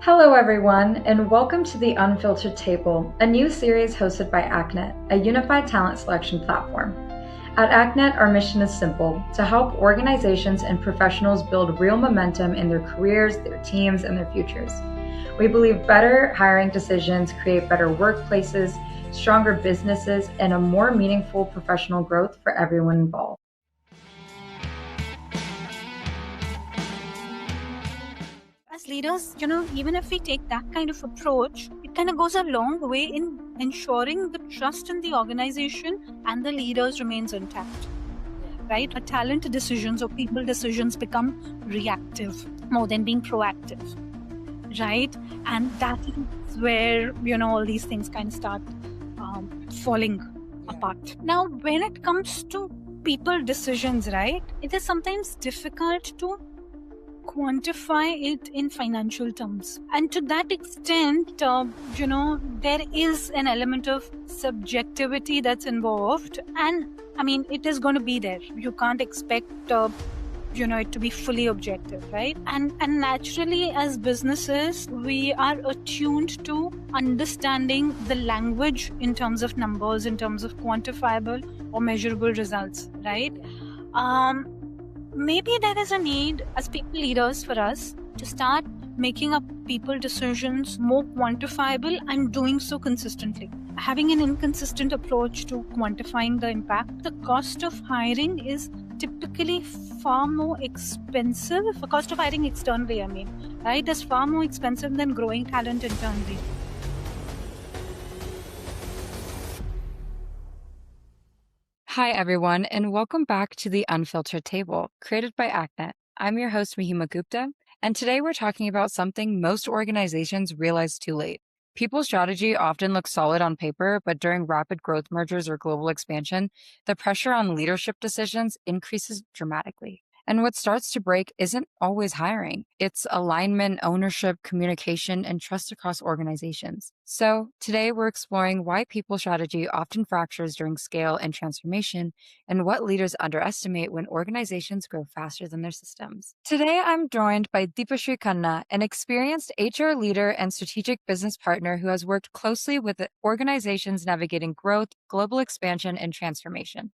Hello, everyone, and welcome to the Unfiltered Table, a new series hosted by ACHNET, a unified talent selection platform. At ACHNET, our mission is simple: to help organizations and professionals build real momentum in their careers, their teams, and their futures. We believe better hiring decisions create better workplaces, stronger businesses, and a more meaningful professional growth for everyone involved. As leaders, even if we take that kind of approach, it kind of goes a long way in ensuring the trust in the organization and the leaders remains intact, right? Talent decisions or people decisions become reactive more than being proactive, right? And that is where, all these things kind of start falling apart. Now, when it comes to people decisions, right, it is sometimes difficult to quantify it in financial terms, and to that extent there is an element of subjectivity that's involved, and I mean it is going to be there. You can't expect it to be fully objective, right? And naturally, as businesses, we are attuned to understanding the language in terms of numbers, in terms of quantifiable or measurable results, right? Maybe there is a need as people leaders for us to start making up people decisions more quantifiable and doing so consistently. Having an inconsistent approach to quantifying the impact, the cost of hiring is typically far more expensive. The cost of hiring externally, right, is far more expensive than growing talent internally. Hi, everyone, and welcome back to the Unfiltered Table, created by ACHNET. I'm your host, Mahima Gupta, and today we're talking about something most organizations realize too late. People strategy often looks solid on paper, but during rapid growth mergers or global expansion, the pressure on leadership decisions increases dramatically. And what starts to break isn't always hiring. It's alignment, ownership, communication, and trust across organizations. So today we're exploring why people strategy often fractures during scale and transformation, and what leaders underestimate when organizations grow faster than their systems. Today I'm joined by Dipashree Khanna, an experienced HR leader and strategic business partner who has worked closely with organizations navigating growth, global expansion, and transformation.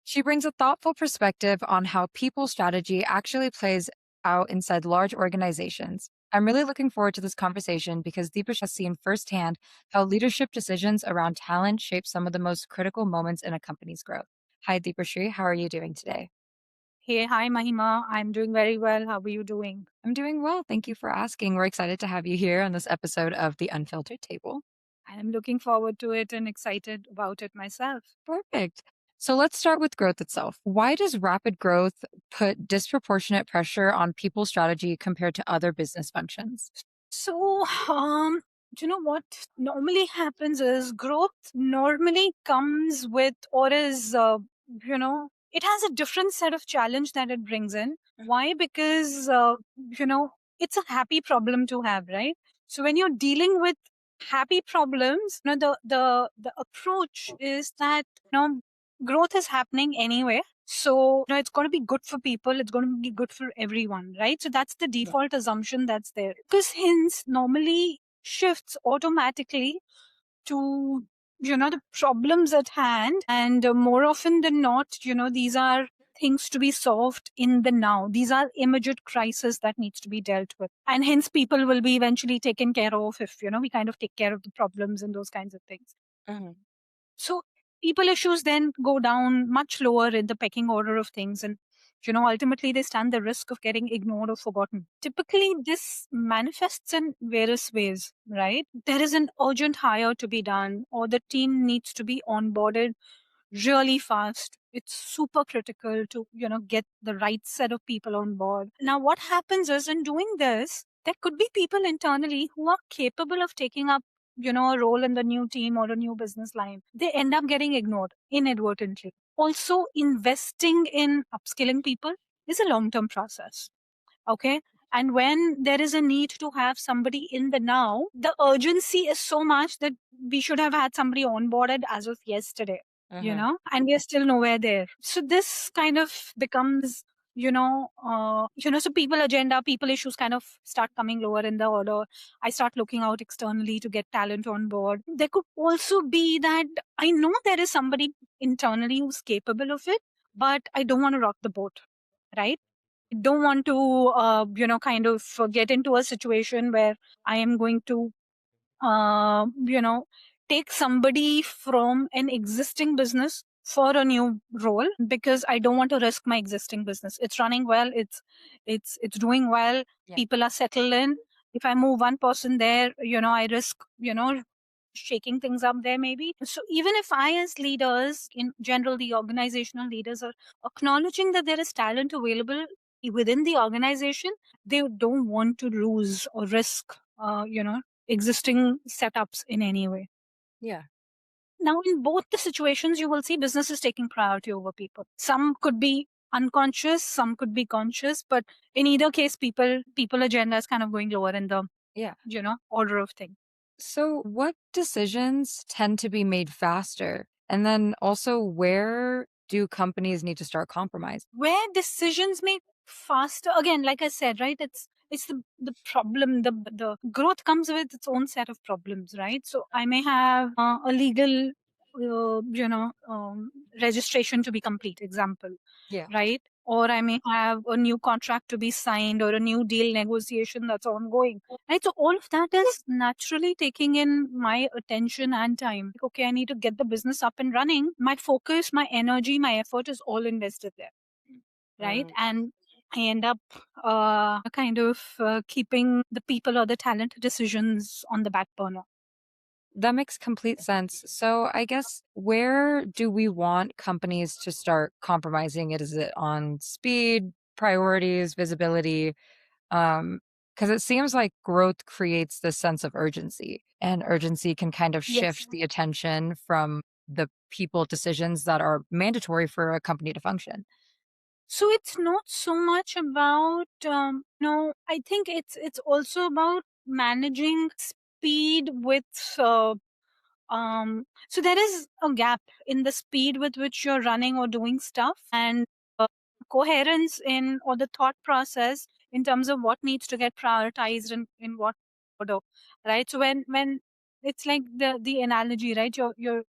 She brings a thoughtful perspective on how people strategy actually plays out inside large organizations. I'm really looking forward to this conversation because Deepish has seen firsthand how leadership decisions around talent shape some of the most critical moments in a company's growth. Hi, Deepashri. How are you doing today? Hey, hi, Mahima. I'm doing very well. How are you doing? I'm doing well. Thank you for asking. We're excited to have you here on this episode of the Unfiltered Table. I'm looking forward to it and excited about it myself. Perfect. So let's start with growth itself. Why does rapid growth put disproportionate pressure on people strategy compared to other business functions? So, what normally happens is growth normally comes with, or is, it has a different set of challenge that it brings in. Why? Because, it's a happy problem to have, right? So when you're dealing with happy problems, the approach is that, growth is happening anyway. So, it's going to be good for people. It's going to be good for everyone, right? So that's the default assumption that's there. Because hence normally shifts automatically to, the problems at hand. And more often than not, these are things to be solved in the now. These are immediate crises that needs to be dealt with. And hence people will be eventually taken care of if, we kind of take care of the problems and those kinds of things. So people issues then go down much lower in the pecking order of things. And, ultimately they stand the risk of getting ignored or forgotten. Typically, this manifests in various ways, right? There is an urgent hire to be done, or the team needs to be onboarded really fast. It's super critical to, get the right set of people on board. Now, what happens is in doing this, there could be people internally who are capable of taking up a role in the new team or a new business line. They end up getting ignored inadvertently. Also, investing in upskilling people is a long-term process. Okay. And when there is a need to have somebody in the now, the urgency is so much that we should have had somebody onboarded as of yesterday, and we are still nowhere there. So this kind of becomes, so people agenda, people issues kind of start coming lower in the order. I start looking out externally to get talent on board. There could also be that I know there is somebody internally who's capable of it, but I don't want to rock the boat, right? I don't want to, kind of get into a situation where I am going to, uh, you know, take somebody from an existing business for a new role, because I don't want to risk my existing business. It's running well. It's doing well. Yeah. People are settled in. If I move one person there, I risk, shaking things up there maybe. So even if I, as leaders, in general, the organizational leaders are acknowledging that there is talent available within the organization, they don't want to lose or risk, existing setups in any way. Yeah. Now, in both the situations, you will see business is taking priority over people. Some could be unconscious, some could be conscious, but in either case, people agenda is kind of going lower in the order of things. So, what decisions tend to be made faster? And then also, where do companies need to start compromising? Where decisions make faster, again, like I said, right, it's the problem, the growth comes with its own set of problems, right? So I may have a legal registration to be complete, example, Yeah. right? Or I may have a new contract to be signed, or a new deal negotiation that's ongoing, right? So all of that is naturally taking in my attention and time. Okay, I need to get the business up and running. My focus, my energy, my effort is all invested there, right? And I end up kind of keeping the people or the talent decisions on the back burner. That makes complete sense. So, I guess, where do we want companies to start compromising it? Is it on speed, priorities, visibility? Because it seems like growth creates this sense of urgency, and urgency can kind of Yes. shift the attention from the people decisions that are mandatory for a company to function. So it's not so much about no. I think it's also about managing speed with so there is a gap in the speed with which you're running or doing stuff, and coherence in, or the thought process in terms of what needs to get prioritized in what order, right? So when it's like the analogy, right? You're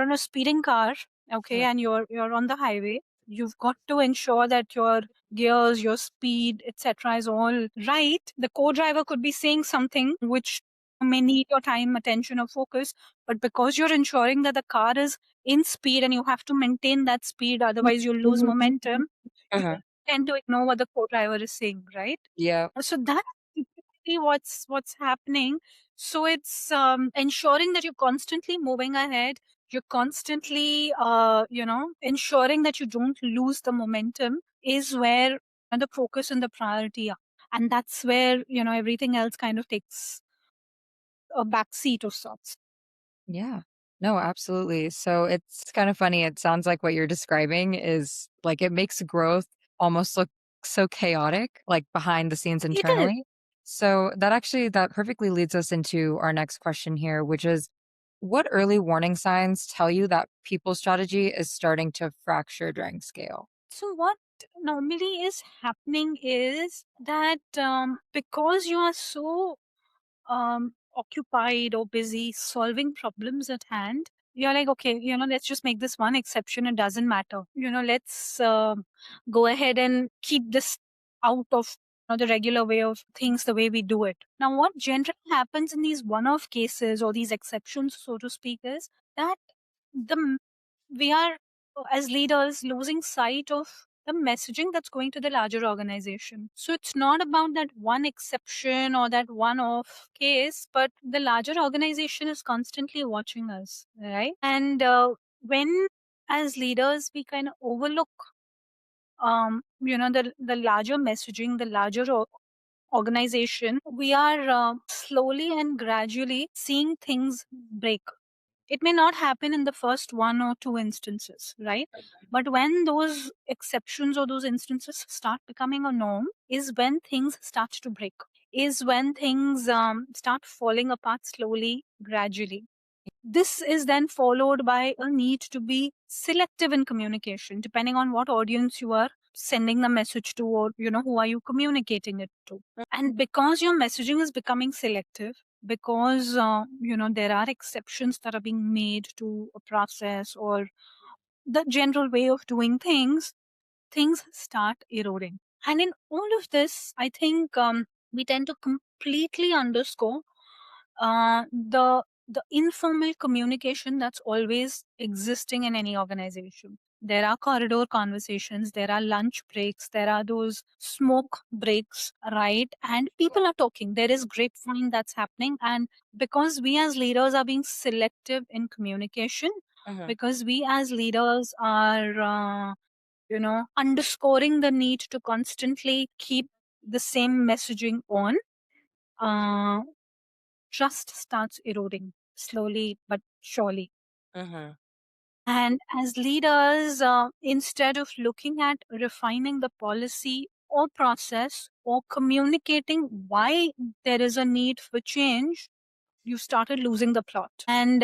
in a speeding car, okay, and you're on the highway. You've got to ensure that your gears, your speed, etc., is all right. The co-driver could be saying something which may need your time, attention, or focus, but because you're ensuring that the car is in speed and you have to maintain that speed, otherwise you'll lose momentum, you tend to ignore what the co-driver is saying, right? Yeah. So that's typically what's happening. So it's ensuring that you're constantly moving ahead. You're constantly, ensuring that you don't lose the momentum is where the focus and the priority are. And that's where, everything else kind of takes a back seat of sorts. Yeah. No, absolutely. So it's kind of funny. It sounds like what you're describing is like it makes growth almost look so chaotic, like behind the scenes It is. internally. So that perfectly leads us into our next question here, which is what early warning signs tell you that people's strategy is starting to fracture during scale? So what normally is happening is that because you are so occupied or busy solving problems at hand, you're like, okay, let's just make this one exception. It doesn't matter. Let's go ahead and keep this out of the regular way of things, the way we do it. Now, what generally happens in these one-off cases or these exceptions, so to speak, is that the we are, as leaders, losing sight of the messaging that's going to the larger organization. So it's not about that one exception or that one off case, but the larger organization is constantly watching us, right? And when, as leaders, we kind of overlook, the larger messaging, the larger organization, we are slowly and gradually seeing things break. It may not happen in the first one or two instances, right? But when those exceptions or those instances start becoming a norm, is when things start to break, is when things start falling apart slowly, gradually. This is then followed by a need to be selective in communication, depending on what audience you are sending the message to, or who are you communicating it to? And because your messaging is becoming selective, because there are exceptions that are being made to a process or the general way of doing things start eroding. And in all of this, I think we tend to completely underscore the informal communication that's always existing in any organization. There are corridor conversations, there are lunch breaks, there are those smoke breaks, right? And people are talking. There is grapevine that's happening. And because we as leaders are being selective in communication, because we as leaders are underscoring the need to constantly keep the same messaging on, uh, trust starts eroding slowly but surely. And as leaders, instead of looking at refining the policy or process or communicating why there is a need for change, you started losing the plot. And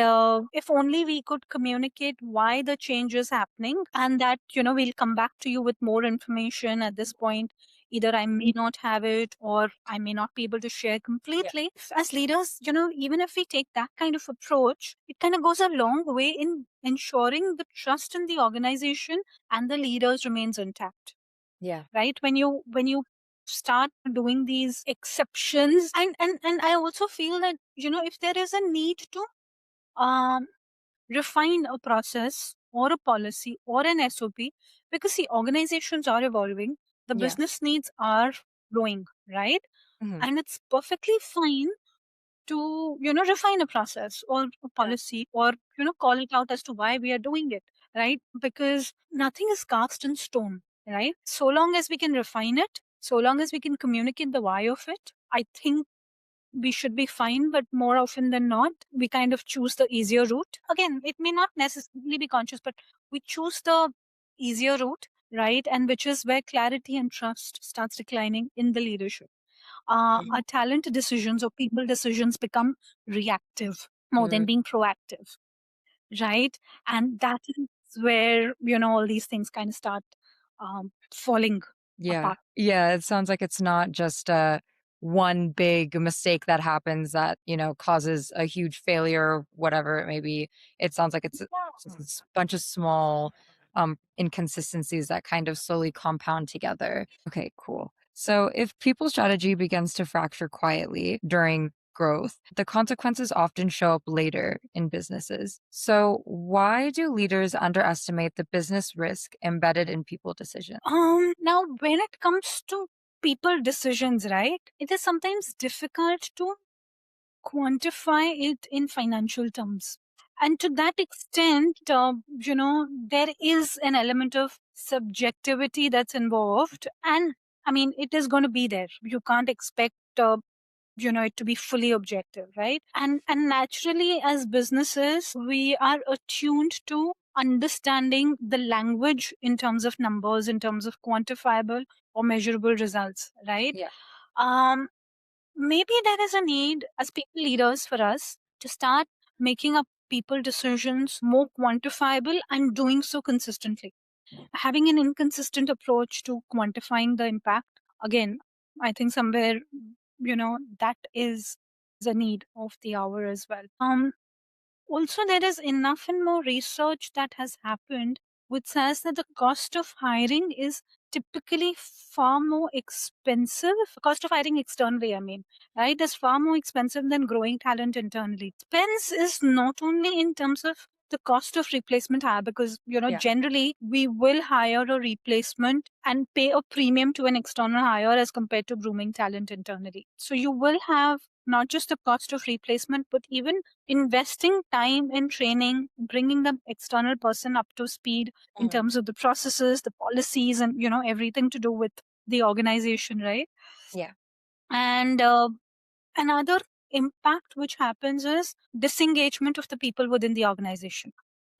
if only we could communicate why the change is happening, and that, we'll come back to you with more information at this point. Either I may not have it or I may not be able to share completely. Yeah. As leaders, even if we take that kind of approach, it kind of goes a long way in ensuring the trust in the organization and the leaders remains intact. Yeah. Right? When you start doing these exceptions, and I also feel that if there is a need to refine a process or a policy or an SOP, because the organizations are evolving, the business needs are growing, right? And it's perfectly fine to refine a process or a policy, or call it out as to why we are doing it, right? Because nothing is cast in stone, right? So long as we can refine it, so long as we can communicate the why of it, I think we should be fine. But more often than not, we kind of choose the easier route. Again, it may not necessarily be conscious, but we choose the easier route, right? And which is where clarity and trust starts declining in the leadership. Our talent decisions or people decisions become reactive more than being proactive, right? And that is where all these things kind of start falling apart. Yeah, it sounds like it's not just one big mistake that happens that, causes a huge failure, whatever it may be. It sounds like it's a bunch of small inconsistencies that kind of slowly compound together. Okay, cool. So if people's strategy begins to fracture quietly during growth, the consequences often show up later in businesses. So why do leaders underestimate the business risk embedded in people decisions? Now when it comes to people decisions, right, it is sometimes difficult to quantify it in financial terms. And to that extent, there is an element of subjectivity that's involved. And I mean, it is going to be there. You can't expect it to be fully objective, right? And naturally, as businesses, we are attuned to understanding the language in terms of numbers, in terms of quantifiable or measurable results, right? um Maybe there is a need as people leaders for us to start making up people decisions more quantifiable and doing so consistently. Having an inconsistent approach to quantifying the impact, again, I think somewhere, that is the need of the hour as well. Also, there is enough and more research that has happened which says that the cost of hiring is typically far more expensive. Cost of hiring externally, I mean, right, is far more expensive than growing talent internally. Expense is not only in terms of the cost of replacement hire, because generally we will hire a replacement and pay a premium to an external hire as compared to grooming talent internally. So you will have not just the cost of replacement, but even investing time in training, bringing the external person up to speed in terms of the processes, the policies, and everything to do with the organization, right? And another impact which happens is disengagement of the people within the organization.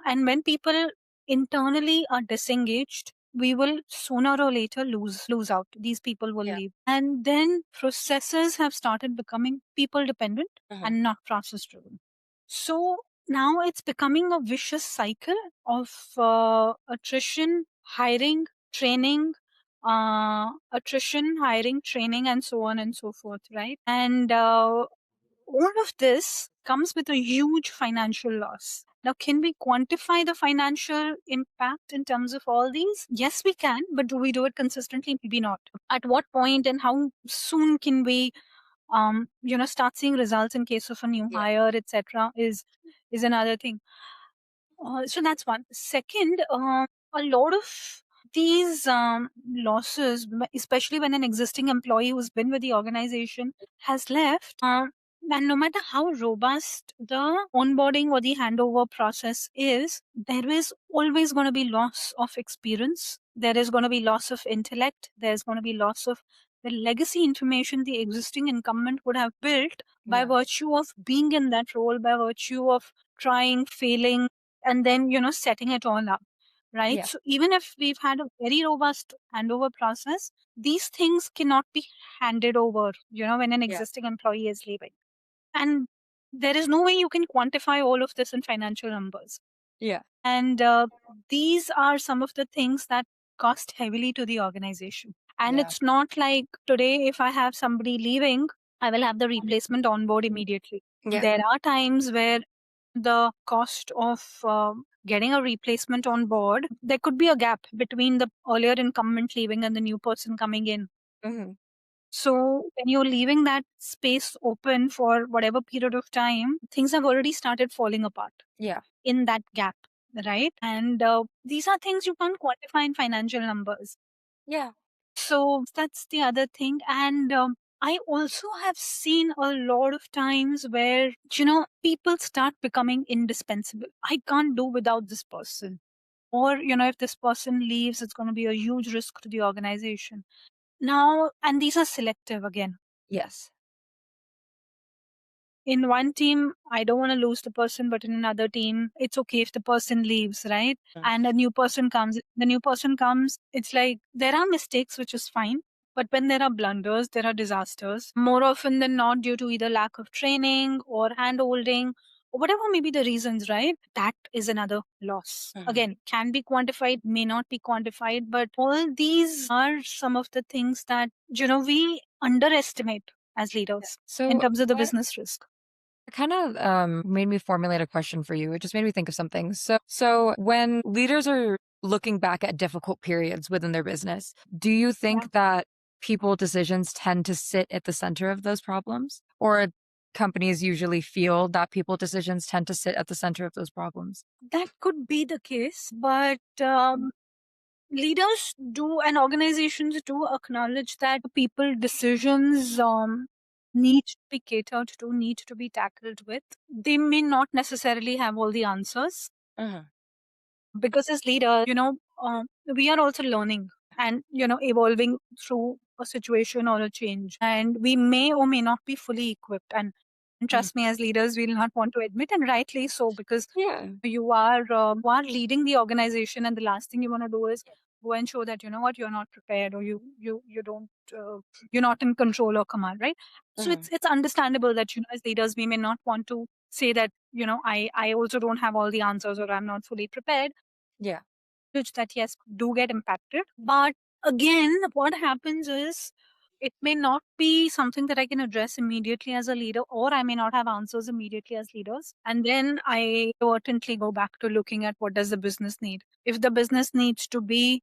And when people internally are disengaged, we will sooner or later lose out. These people will leave. And then processes have started becoming people dependent and not process driven. So now it's becoming a vicious cycle of attrition, hiring, training, attrition, hiring, training, and so on and so forth, right? And all of this comes with a huge financial loss. Now, can we quantify the financial impact in terms of all these? Yes, we can, but do we do it consistently? Maybe not. At what point and how soon can we, start seeing results in case of a new hire, etc. Is another thing. So that's one. Second, a lot of these losses, especially when an existing employee who's been with the organization has left, and no matter how robust the onboarding or the handover process is, there is always going to be loss of experience. There is going to be loss of intellect. There's going to be loss of the legacy information the existing incumbent would have built by virtue of being in that role, by virtue of trying, failing, and then setting it all up, right? So even if we've had a very robust handover process, these things cannot be handed over when an existing employee is leaving, and there is no way you can quantify all of this in financial numbers. And these are some of the things that cost heavily to the organization. And it's not like today, if I have somebody leaving, I will have the replacement on board immediately. There are times where the cost of getting a replacement on board, there could be a gap between the earlier incumbent leaving and the new person coming in. So when you're leaving that space open for whatever period of time, things have already started falling apart in that gap, right? And these are things you can't quantify in financial numbers. So that's the other thing. And I also have seen a lot of times where, people start becoming indispensable. I can't do without this person. Or, if this person leaves, it's going to be a huge risk to the organization. Now, and these are selective again. In one team, I don't want to lose the person, but in another team, it's okay if the person leaves, right? And a new person comes. The new person comes, it's like there are mistakes, which is fine. But when there are blunders, there are disasters. More often than not, due to either lack of training or hand-holding, or whatever may be the reasons, right? That is another loss. Again, can be quantified, may not be quantified, but all these are some of the things that, we underestimate as leaders in terms of the business risk. It kind of made me formulate a question for you. It just made me think of something. So when leaders are looking back at difficult periods within their business, do you think that people decisions tend to sit at the center of those problems? Or companies usually feel that people decisions tend to sit at the center of those problems? That could be the case, but leaders do and organizations do acknowledge that people decisions need to be catered to, need to be tackled with. They may not necessarily have all the answers. Because as leaders, we are also learning and, evolving through a situation or a change. And we may or may not be fully equipped. And trust me, as leaders, we'll not want to admit, and rightly so, because you are leading the organization, and the last thing you want to do is go and show that you're not prepared, or you don't you're not in control or command, right? So it's understandable that as leaders we may not want to say that I also don't have all the answers, or I'm not fully prepared. That yes, do get impacted, but again, what happens is it may not be something that I can address immediately as a leader, or I may not have answers immediately as leaders. And then I importantly go back to looking at what does the business need. If the business needs to be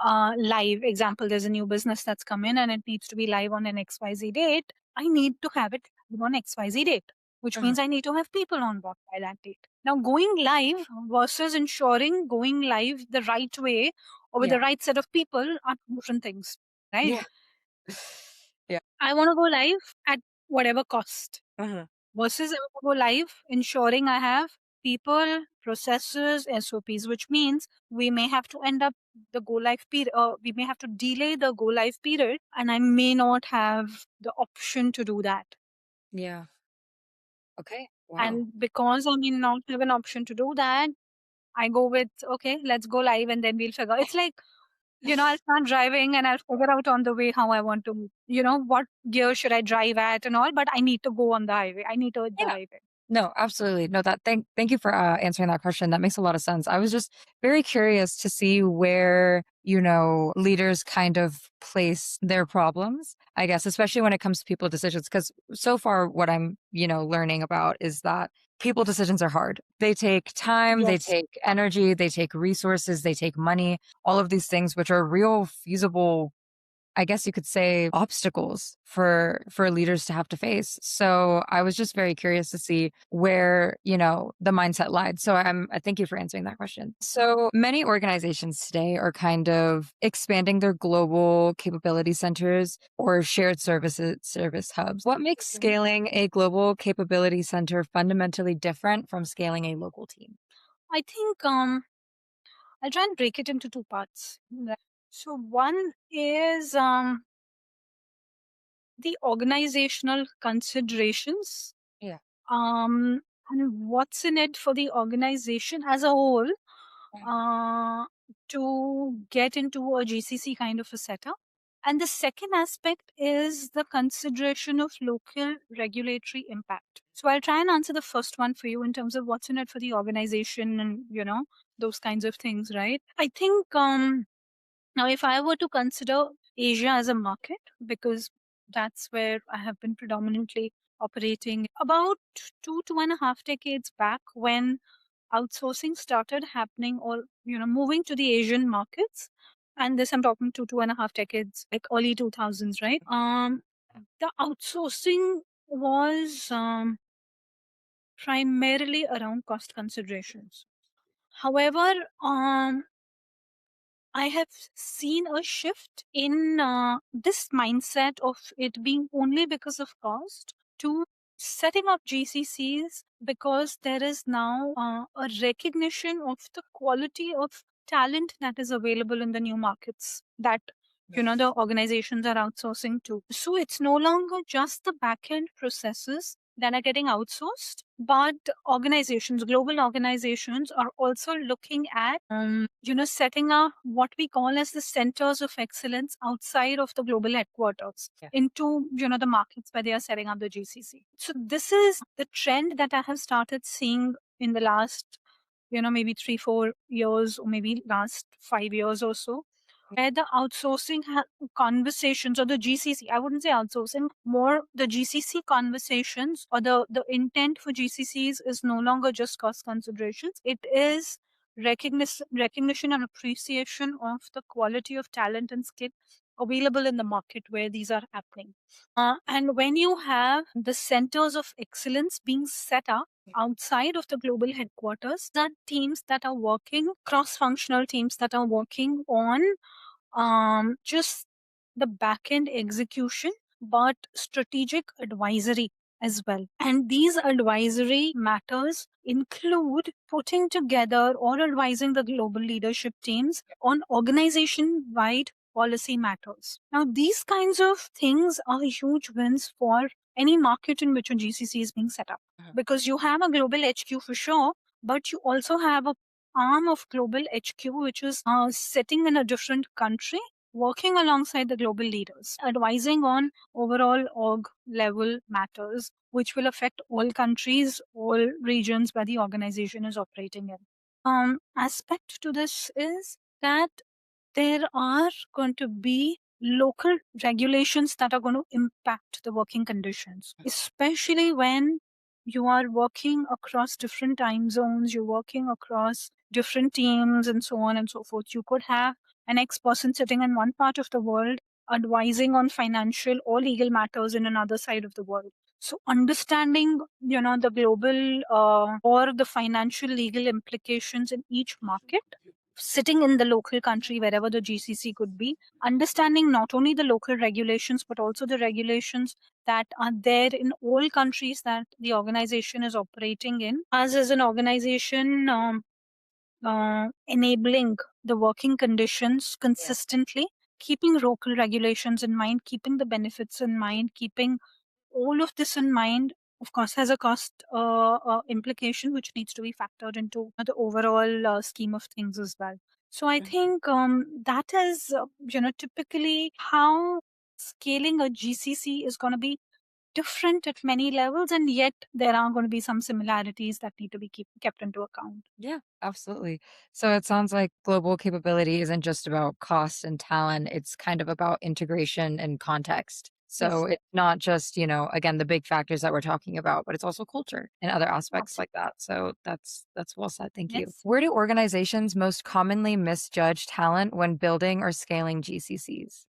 live, example, there's a new business that's come in and it needs to be live on an XYZ date, I need to have it on XYZ date, which means I need to have people on board by that date. Now, going live versus ensuring going live the right way or with the right set of people are different things, right? I want to go live at whatever cost versus I want to go live ensuring I have people, processes, SOPs, which means we may have to end up the go live period, we may have to delay the go live period, and I may not have the option to do that. Okay. Wow. And because I may not have an option to do that, I go with, okay, let's go live and then we'll figure. It's like, I'll start driving and I'll figure out on the way how I want to, what gear should I drive at and all, but I need to go on the highway. I need to hit the highway. No, absolutely. No, thank you for answering that question. That makes a lot of sense. I was just very curious to see where leaders kind of place their problems, I guess, especially when it comes to people decisions. Because so far, what I'm, learning about is that people decisions are hard. They take time, they take energy, they take resources, they take money, all of these things, which are real feasible, I guess you could say, obstacles for leaders to have to face. So I was just very curious to see where, the mindset lied. So I thank you for answering that question. So many organizations today are kind of expanding their global capability centers or shared service hubs. What makes scaling a global capability center fundamentally different from scaling a local team? I think I'll try and break it into two parts. So one is the organizational considerations. Yeah. And what's in it for the organization as a whole to get into a GCC kind of a setup. And the second aspect is the consideration of local regulatory impact. So I'll try and answer the first one for you in terms of what's in it for the organization and, those kinds of things, right? I think now if I were to consider Asia as a market, because that's where I have been predominantly operating, about 2.5 decades back, when outsourcing started happening or moving to the Asian markets, and this I'm talking 2.5 decades, like early 2000s, right? The outsourcing was primarily around cost considerations. However, I have seen a shift in this mindset of it being only because of cost to setting up GCCs because there is now a recognition of the quality of talent that is available in the new markets that the organizations are outsourcing to. So it's no longer just the back end processes that are getting outsourced, but organizations, global organizations, are also looking at setting up what we call as the centers of excellence outside of the global headquarters into the markets where they are setting up the GCC. So this is the trend that I have started seeing in the last maybe 3-4 years, or maybe last 5 years or so, where the outsourcing conversations, or the GCC, I wouldn't say outsourcing, more the GCC conversations, or the intent for GCCs is no longer just cost considerations. It is recognition and appreciation of the quality of talent and skill available in the market where these are happening. And when you have the centers of excellence being set up outside of the global headquarters, that teams that are working, cross-functional teams that are working on just the back-end execution, but strategic advisory as well. And these advisory matters include putting together or advising the global leadership teams on organization-wide policy matters. Now, these kinds of things are huge wins for any market in which a GCC is being set up, because you have a global HQ for sure, but you also have a arm of global HQ which is sitting in a different country, working alongside the global leaders, advising on overall org level matters which will affect all countries, all regions where the organization is operating in. Aspect to this is that there are going to be local regulations that are going to impact the working conditions, especially when you are working across different time zones, you're working across different teams, and so on and so forth. You could have an ex-person sitting in one part of the world advising on financial or legal matters in another side of the world. So understanding, the global or the financial legal implications in each market, sitting in the local country, wherever the GCC could be, understanding not only the local regulations, but also the regulations that are there in all countries that the organization is operating in. Us as an organization, enabling the working conditions consistently, keeping local regulations in mind, keeping the benefits in mind, keeping all of this in mind, of course, has a cost implication which needs to be factored into the overall scheme of things as well. So I think that is, typically how scaling a GCC is going to be different at many levels, and yet there are going to be some similarities that need to be kept into account. Yeah, absolutely. So it sounds like global capability isn't just about cost and talent, it's kind of about integration and context. Yes, So it's not just, again, the big factors that we're talking about, but it's also culture and other aspects like that. So that's well said. Thank you. yes. Where do organizations most commonly misjudge talent when building or scaling GCCs?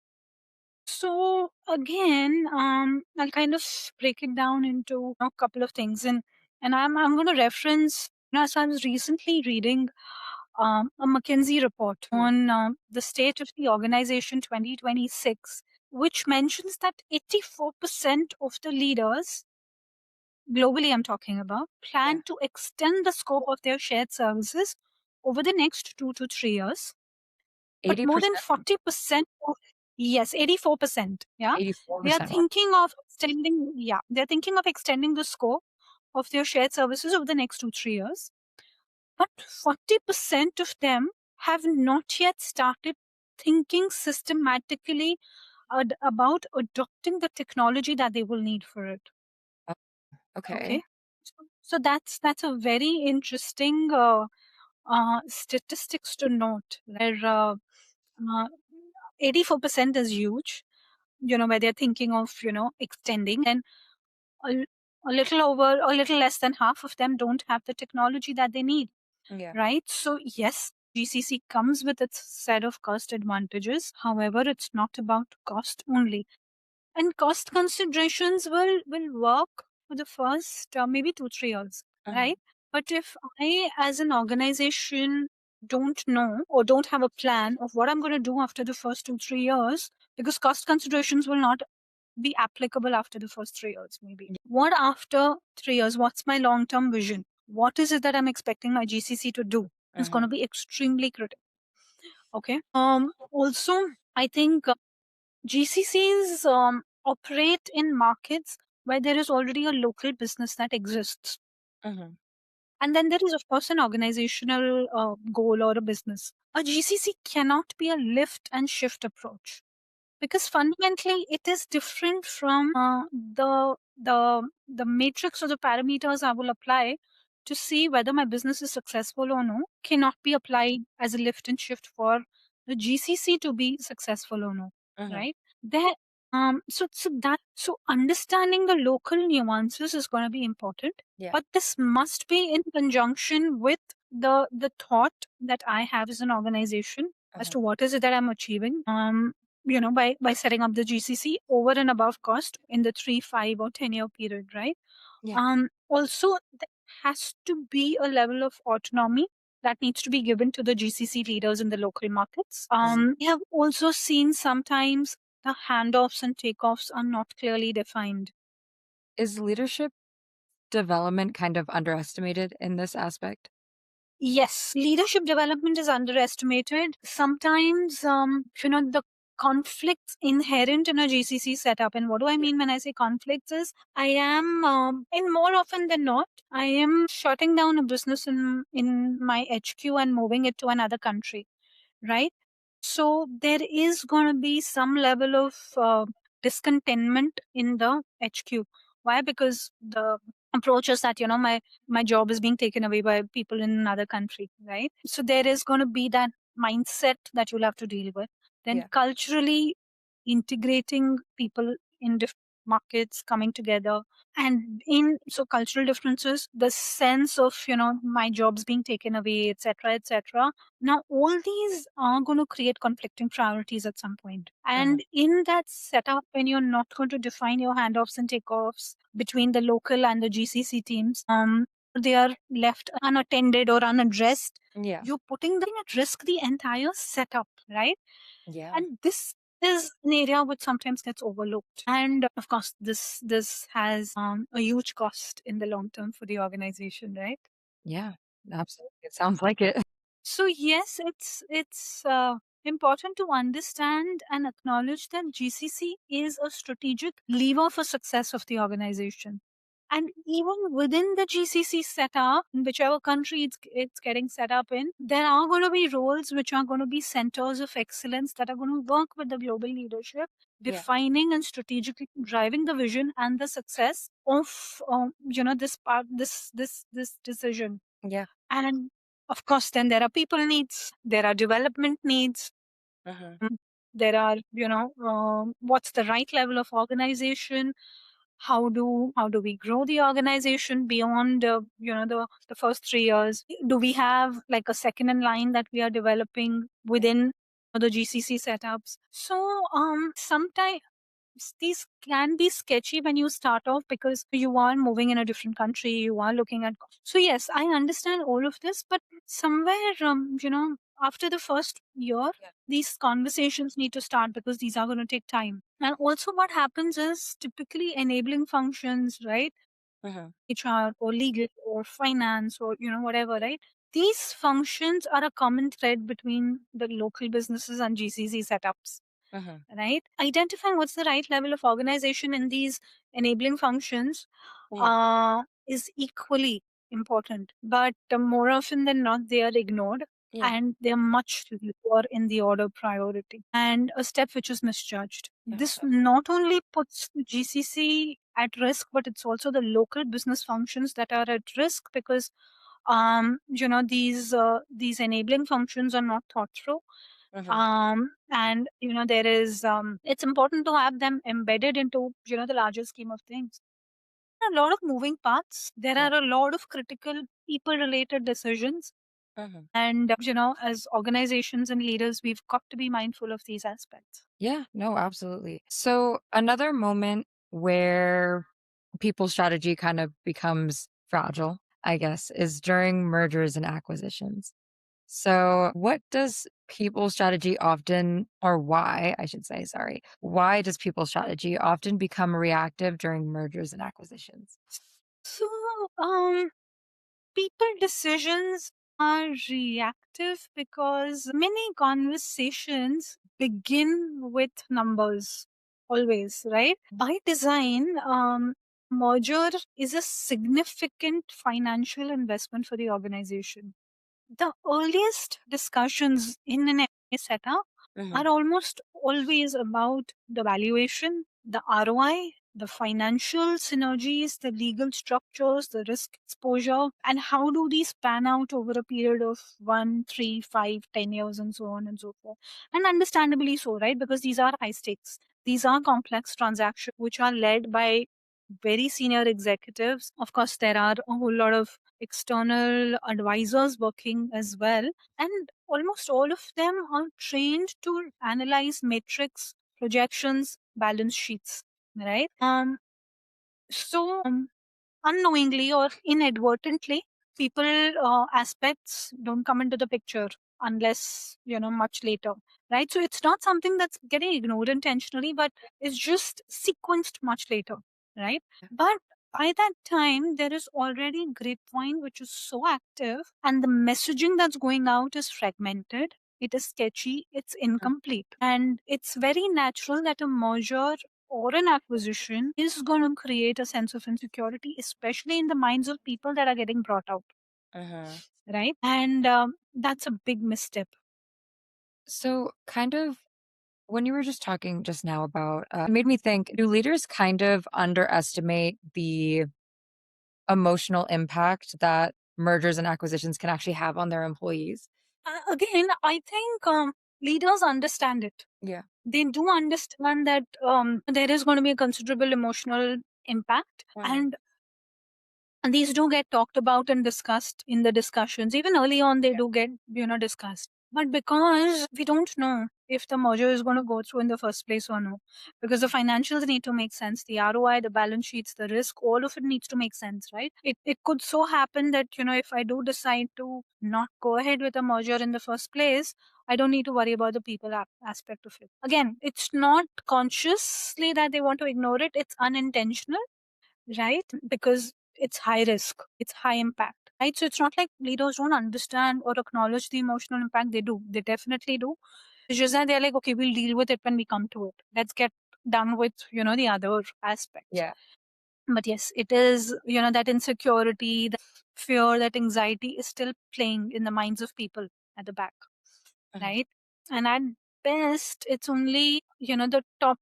So again, I'll kind of break it down into a couple of things, and I'm going to reference. As I was recently reading a McKinsey report on the state of the organization 2026, which mentions that 84% of the leaders globally, I'm talking about, plan to extend the scope of their shared services over the next 2 to 3 years. But more than 80%? 40% of, yes, 84%, yeah, they are 84%. thinking of extending, they're thinking of extending the scope of their shared services over the next 2 3 years. But 40% of them have not yet started thinking systematically about adopting the technology that they will need for it. Okay. Okay, so that's a very interesting statistics to note. Where 84% is huge. Where they're thinking of extending, and a, a little less than half of them don't have the technology that they need. Yeah. Right? So yes, GCC comes with its set of cost advantages. However, it's not about cost only. And cost considerations will work for the first maybe 2 3 years, right? But if I, as an organization, don't know or don't have a plan of what I'm going to do after the first 2 3 years, because cost considerations will not be applicable after the first 3 years, maybe. What after 3 years? What's my long term vision? What is it that I'm expecting my GCC to do? It's going to be extremely critical. Okay. Also, I think GCCs operate in markets where there is already a local business that exists. And then there is, of course, an organizational goal or a business. A GCC cannot be a lift and shift approach, because fundamentally it is different from the matrix or the parameters I will apply to see whether my business is successful or no cannot be applied as a lift and shift for the GCC to be successful or no, right? There, so understanding the local nuances is going to be important, but this must be in conjunction with the thought that I have as an organization as to what is it that I'm achieving. By setting up the GCC over and above cost in the 3, 5, or 10-year period, right? Also, there has to be a level of autonomy that needs to be given to the GCC leaders in the local markets. We have also seen sometimes the handoffs and takeoffs are not clearly defined. Is leadership development kind of underestimated in this aspect? Yes, leadership development is underestimated. Sometimes, the conflicts inherent in a GCC setup. And what do I mean when I say conflicts is I am, in more often than not, I am shutting down a business in my HQ and moving it to another country, right? So there is going to be some level of discontentment in the HQ. Why? Because the approach is that my job is being taken away by people in another country, right? So there is going to be that mindset that you'll have to deal with. Then culturally integrating people in different markets coming together, and in so cultural differences, the sense of my job's being taken away, etc., etc. Now all these are going to create conflicting priorities at some point, and in that setup, when you're not going to define your handoffs and takeoffs between the local and the GCC teams, they are left unattended or unaddressed, you're putting them at risk the entire setup, right? And this is an area which sometimes gets overlooked. And of course, this has a huge cost in the long term for the organization, right? Yeah, absolutely. It sounds like it. So yes, it's important to understand and acknowledge that GCC is a strategic lever for success of the organization. And even within the GCC setup, in whichever country it's getting set up in, there are going to be roles which are going to be centers of excellence that are going to work with the global leadership, defining and strategically driving the vision and the success of this decision. Yeah. And of course, then there are people needs, there are development needs, there are what's the right level of organization, how do we grow the organization beyond the first 3 years, do we have like a second in line that we are developing within the GCC setups. So sometimes these can be sketchy when you start off because you are moving in a different country, you are looking at. So yes, I understand all of this, but somewhere after the first year, these conversations need to start because these are going to take time. And also what happens is typically enabling functions, right? HR or legal or finance or whatever, right? These functions are a common thread between the local businesses and GCC setups, right? Identifying what's the right level of organization in these enabling functions is equally important, but more often than not, they are ignored. And they're much lower in the order priority, and a step which is misjudged. This not only puts GCC at risk, but it's also the local business functions that are at risk because these enabling functions are not thought through. And there is it's important to have them embedded into the larger scheme of things. A lot of moving parts, there are a lot of critical people related decisions, and as organizations and leaders, we've got to be mindful of these aspects. Yeah, no, absolutely. So another moment where people's strategy kind of becomes fragile, I guess, is during mergers and acquisitions. So what does people's strategy often, or why, I should say, sorry, why does people's strategy often become reactive during mergers and acquisitions? So people decisions are reactive because many conversations begin with numbers always, right? By design, merger is a significant financial investment for the organization. The earliest discussions in an M&A setup are almost always about the valuation, the ROI, the financial synergies, the legal structures, the risk exposure, and how do these pan out over a period of 1, 3, 5, 10 years, and so on and so forth. And understandably so, right? Because these are high stakes. These are complex transactions which are led by very senior executives. Of course, there are a whole lot of external advisors working as well. And almost all of them are trained to analyze metrics, projections, balance sheets, right? So unknowingly or inadvertently, people aspects don't come into the picture unless much later, right? So it's not something that's getting ignored intentionally, but it's just sequenced much later, right? But by that time, there is already grapevine which is so active, and the messaging that's going out is fragmented, it is sketchy, it's incomplete, and it's very natural that a merger or an acquisition is going to create a sense of insecurity, especially in the minds of people that are getting brought out, right? And that's a big misstep. So kind of when you were just talking just now about, it made me think, do leaders kind of underestimate the emotional impact that mergers and acquisitions can actually have on their employees? Again, I think leaders understand it. Yeah. They do understand that there is going to be a considerable emotional impact, and these do get talked about and discussed in the discussions. Even early on, they do get discussed. But because we don't know if the merger is going to go through in the first place or no, because the financials need to make sense, the ROI, the balance sheets, the risk, all of it needs to make sense, right? It could so happen that if I do decide to not go ahead with a merger in the first place, I don't need to worry about the people aspect of it. Again, it's not consciously that they want to ignore it, it's unintentional, right? Because it's high risk, it's high impact, right? So it's not like leaders don't understand or acknowledge the emotional impact. They do, they definitely do. It's just that they're like, okay, we'll deal with it when we come to it. Let's get done with the other aspects. Yeah. But yes, it is, that insecurity, that fear, that anxiety is still playing in the minds of people at the back, right? And at best, it's only, the top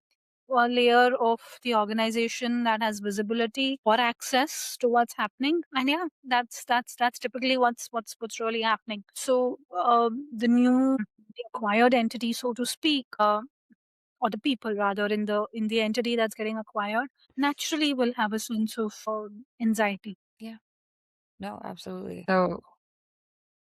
layer of the organization that has visibility or access to what's happening. And yeah, that's typically what's really happening. So the new acquired entity, so to speak, or the people rather in the entity that's getting acquired, naturally will have a sense of anxiety. Yeah. No, absolutely. So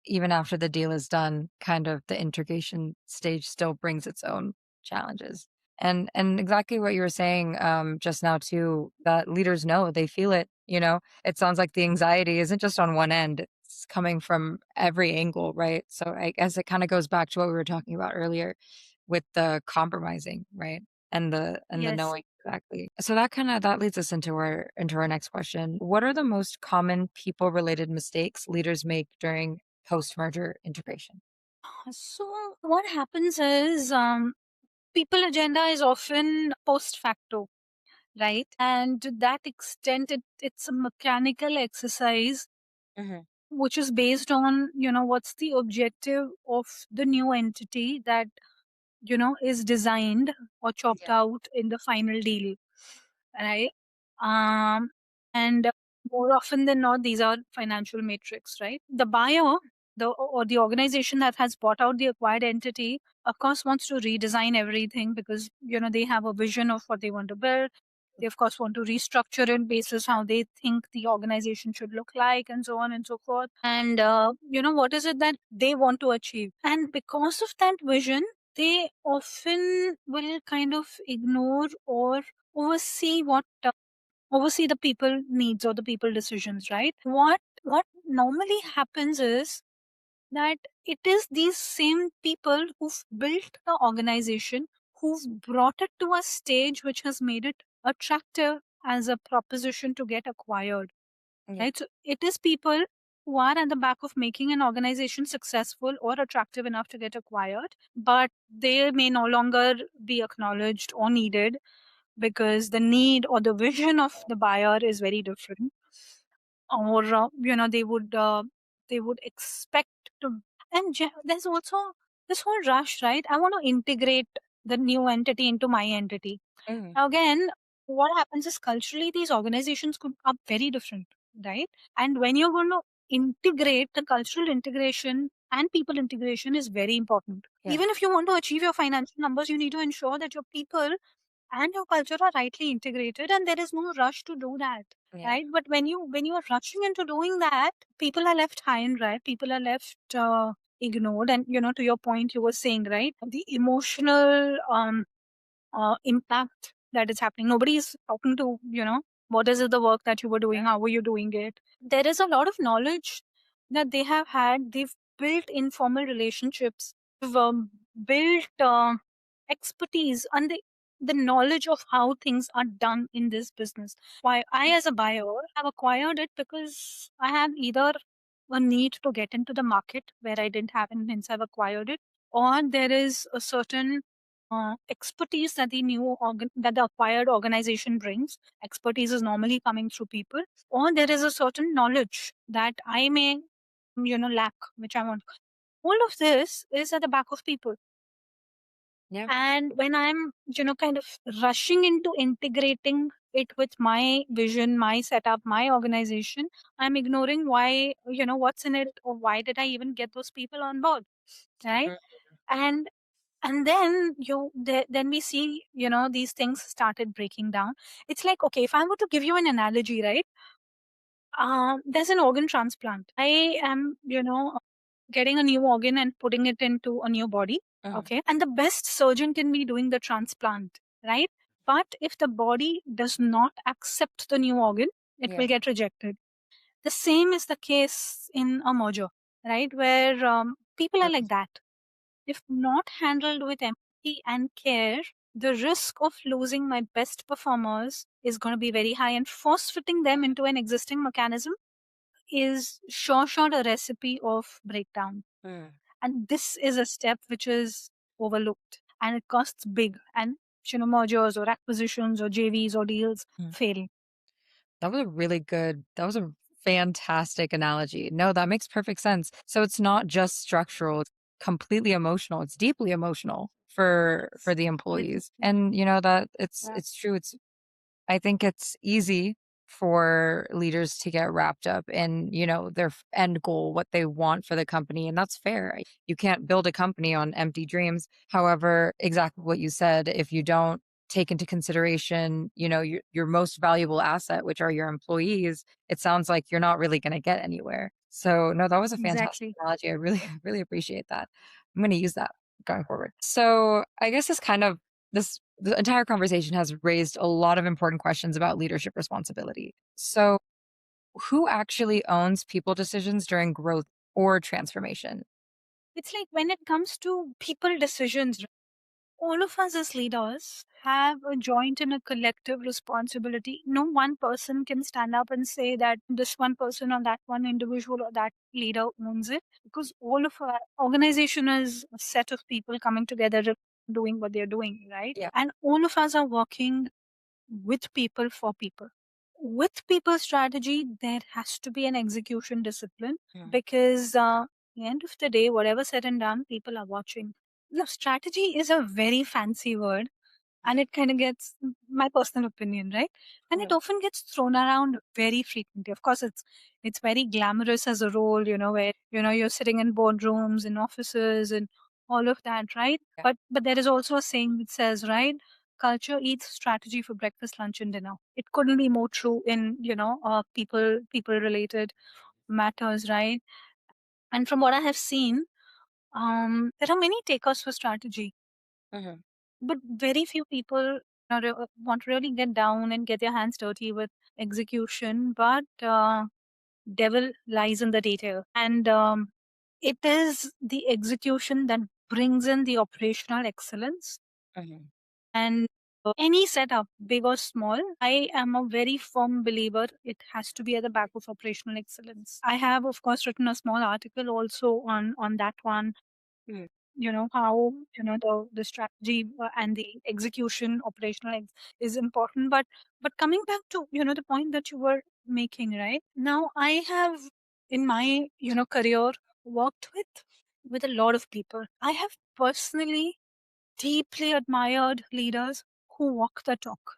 even after the deal is done, kind of the integration stage still brings its own challenges. And exactly what you were saying just now too, that leaders know, they feel it, it sounds like the anxiety isn't just on one end, it's coming from every angle, right? So I guess it kind of goes back to what we were talking about earlier with the compromising, right? And the Yes. knowing exactly. So that leads us into our next question. What are the most common people related mistakes leaders make during post-merger integration? So what happens is people agenda is often post facto, right? And to that extent, it's a mechanical exercise which is based on, what's the objective of the new entity that, is designed or chopped out in the final deal, right? Um, and more often than not, these are financial metrics, right? The buyer, the organization that has bought out the acquired entity, of course, wants to redesign everything because they have a vision of what they want to build. They of course want to restructure it basis how they think the organization should look like, and so on and so forth. And what is it that they want to achieve? And because of that vision, they often will kind of ignore or oversee oversee the people needs or the people decisions, right? What normally happens is that it is these same people who've built the organization, who've brought it to a stage which has made it attractive as a proposition to get acquired, right? So it is people who are at the back of making an organization successful or attractive enough to get acquired, but they may no longer be acknowledged or needed because the need or the vision of the buyer is very different, or they would expect to. And there's also this whole rush, right? I want to integrate the new entity into my entity. Again, what happens is culturally these organizations are very different, right? And when you're going to integrate, the cultural integration and people integration is very important. Even if you want to achieve your financial numbers, you need to ensure that your people and your culture are rightly integrated, and there is no rush to do that, right? But when you are rushing into doing that, people are left high and dry, people are left ignored. And to your point, you were saying, right, the emotional impact that is happening, nobody is talking to, what is it, the work that you were doing, how were you doing it. There is a lot of knowledge that they have had, they've built informal relationships, they've built expertise and the knowledge of how things are done in this business. Why I as a buyer have acquired it because I have either a need to get into the market where I didn't have, and hence I've acquired it, or there is a certain expertise that that the acquired organization brings. Expertise is normally coming through people, or there is a certain knowledge that I may, lack, which I want. All of this is at the back of people. And when I'm, kind of rushing into integrating it with my vision, my setup, my organization, I'm ignoring why, what's in it, or why did I even get those people on board, right? And then then we see, these things started breaking down. It's like, okay, if I were to give you an analogy, right? There's an organ transplant. I am, getting a new organ and putting it into a new body. Okay. And the best surgeon can be doing the transplant, right? But if the body does not accept the new organ, it will get rejected. The same is the case in a merger, right? Where people are like that. If not handled with empathy and care, the risk of losing my best performers is going to be very high, and force fitting them into an existing mechanism is sure shot a recipe of breakdown. And this is a step which is overlooked, and it costs big. And mergers or acquisitions or JVs or deals fail. That was a really good, that was a fantastic analogy. No, that makes perfect sense. So it's not just structural, it's completely emotional. It's deeply emotional for the employees. And you know that it's true. I think it's easy for leaders to get wrapped up in, you know, their end goal, what they want for the company. And that's fair. You can't build a company on empty dreams. However, exactly what you said, if you don't take into consideration, you know, your most valuable asset, which are your employees, it sounds like you're not really going to get anywhere. So no, that was a fantastic Exactly. analogy. I really, really appreciate that. I'm going to use that going forward. So I guess the entire conversation has raised a lot of important questions about leadership responsibility. So, who actually owns people decisions during growth or transformation? It's like when it comes to people decisions, all of us as leaders have a joint and a collective responsibility. No one person can stand up and say that this one person or that one individual or that leader owns it, because all of our organization is a set of people coming together doing what they're doing, right? Yeah. And all of us are working with people for people. With people strategy, there has to be an execution discipline, because at the end of the day, whatever said and done, people are watching. Now, strategy is a very fancy word, and it kind of gets my personal opinion, right? And it often gets thrown around very frequently. Of course, it's very glamorous as a role, where you're sitting in boardrooms, in offices, and all of that, right? Yeah. But there is also a saying that says, right, culture eats strategy for breakfast, lunch, and dinner. It couldn't be more true in people related matters, right? And from what I have seen, there are many takers for strategy, but very few people want to really get down and get their hands dirty with execution. But devil lies in the detail, and it is the execution that brings in the operational excellence. And any setup, big or small, I am a very firm believer it has to be at the back of operational excellence. I have, of course, written a small article also on that one. How the strategy and the execution is important. But coming back to the point that you were making, right now, I have in my career worked with a lot of people. I have personally deeply admired leaders who walk the talk,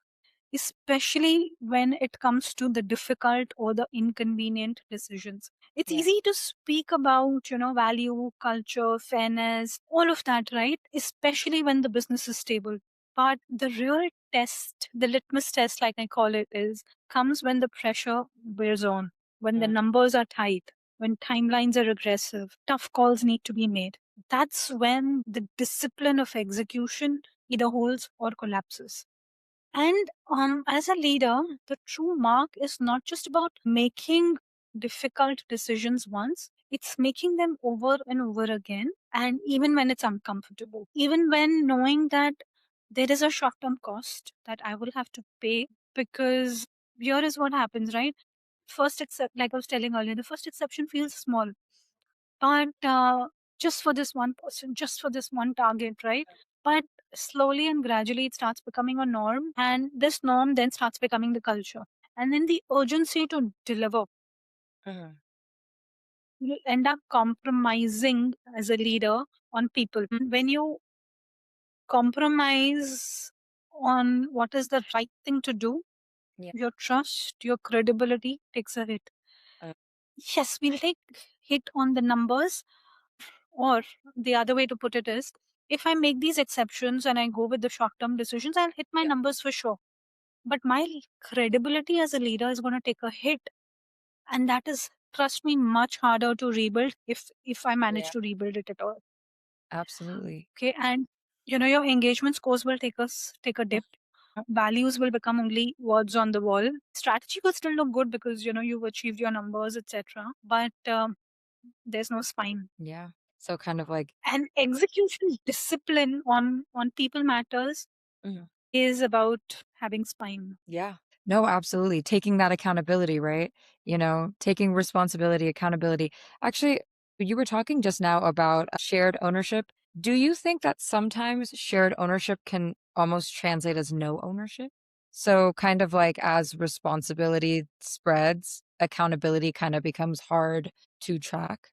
especially when it comes to the difficult or the inconvenient decisions. It's easy to speak about, value, culture, fairness, all of that, right? Especially when the business is stable. But the real test, the litmus test, like I call it, comes when the pressure wears on, when the numbers are tight, when timelines are aggressive, tough calls need to be made. That's when the discipline of execution either holds or collapses. And as a leader, the true mark is not just about making difficult decisions once, it's making them over and over again. And even when it's uncomfortable, even when knowing that there is a short term cost that I will have to pay, because here is what happens, right? First, except like I was telling earlier, the first exception feels small, but just for this one person, just for this one target, right? But slowly and gradually, it starts becoming a norm, and this norm then starts becoming the culture. And then the urgency to deliver, you end up compromising as a leader on people. When you compromise on what is the right thing to do, your trust, your credibility takes a hit. Yes, we'll take hit on the numbers, or the other way to put it is, if I make these exceptions and I go with the short term decisions, I'll hit my numbers for sure. But my credibility as a leader is going to take a hit. And that is, trust me, much harder to rebuild if I manage to rebuild it at all. Absolutely. Okay. And your engagement scores will take a dip. Values will become only words on the wall. Strategy will still look good because you've achieved your numbers, etc. But there's no spine. Yeah. So kind of like, And execution discipline on people matters is about having spine. yeah. No, absolutely. Taking that accountability, right? You know, taking responsibility, accountability. Actually, you were talking just now about shared ownership. Do you think that sometimes shared ownership can almost translate as no ownership? So kind of like as responsibility spreads, accountability kind of becomes hard to track.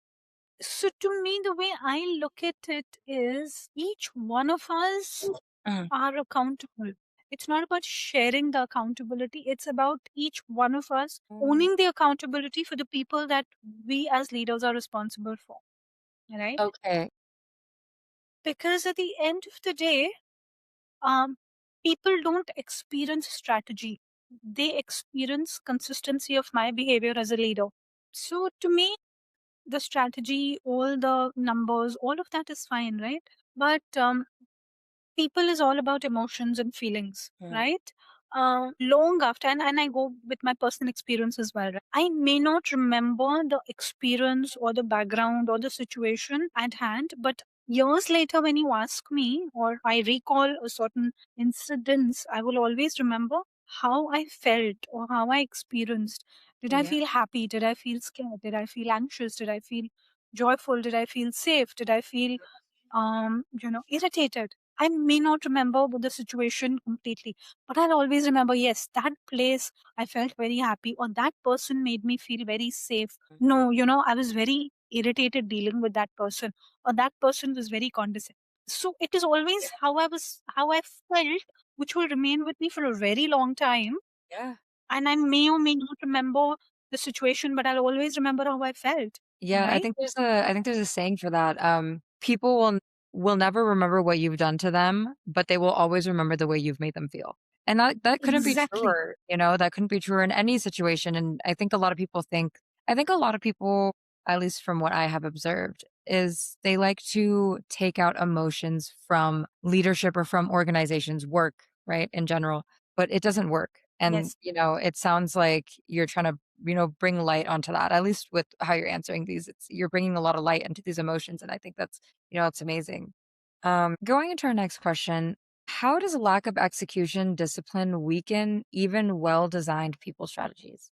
So to me, the way I look at it is each one of us Mhm. are accountable. It's not about sharing the accountability. It's about each one of us owning the accountability for the people that we as leaders are responsible for. Right? Okay. Because at the end of the day, um, people don't experience strategy. They experience consistency of my behavior as a leader. So to me, the strategy, all the numbers, all of that is fine, right? But people is all about emotions and feelings, right? Long after, and I go with my personal experience as well, right? I may not remember the experience or the background or the situation at hand, but years later, when you ask me or I recall a certain incidents, I will always remember how I felt or how I experienced. Did I feel happy? Did I feel scared? Did I feel anxious? Did I feel joyful? Did I feel safe? Did I feel irritated? I may not remember the situation completely, but I'll always remember, yes, that place I felt very happy, or that person made me feel very safe. No, I was very irritated dealing with that person, or that person was very condescending. So it is always how I felt, which will remain with me for a very long time. Yeah. And I may or may not remember the situation, but I'll always remember how I felt. Yeah, Right? I think there's a saying for that. People will never remember what you've done to them, but they will always remember the way you've made them feel. And that couldn't be Exactly. truer, that couldn't be truer in any situation. And I think a lot of people, at least from what I have observed, is they like to take out emotions from leadership or from organizations, work, right, in general, but it doesn't work. And, Yes. it sounds like you're trying to bring light onto that. At least with how you're answering these, you're bringing a lot of light into these emotions, and I think that's it's amazing. Going into our next question, how does a lack of execution discipline weaken even well-designed people strategies?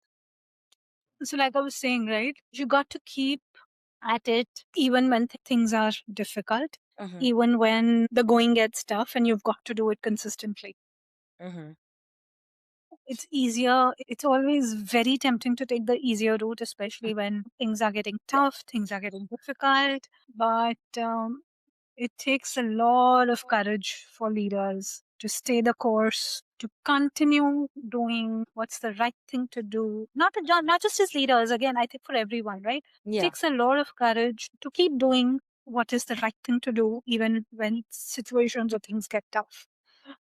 So, like I was saying, right, you got to keep at it even when things are difficult, Mm-hmm. even when the going gets tough, and you've got to do it consistently. Mm-hmm. It's easier. It's always very tempting to take the easier route, especially when things are getting tough, things are getting difficult. But it takes a lot of courage for leaders to stay the course, to continue doing what's the right thing to do. Not just as leaders, again, I think for everyone, right? It Yeah. takes a lot of courage to keep doing what is the right thing to do, even when situations or things get tough.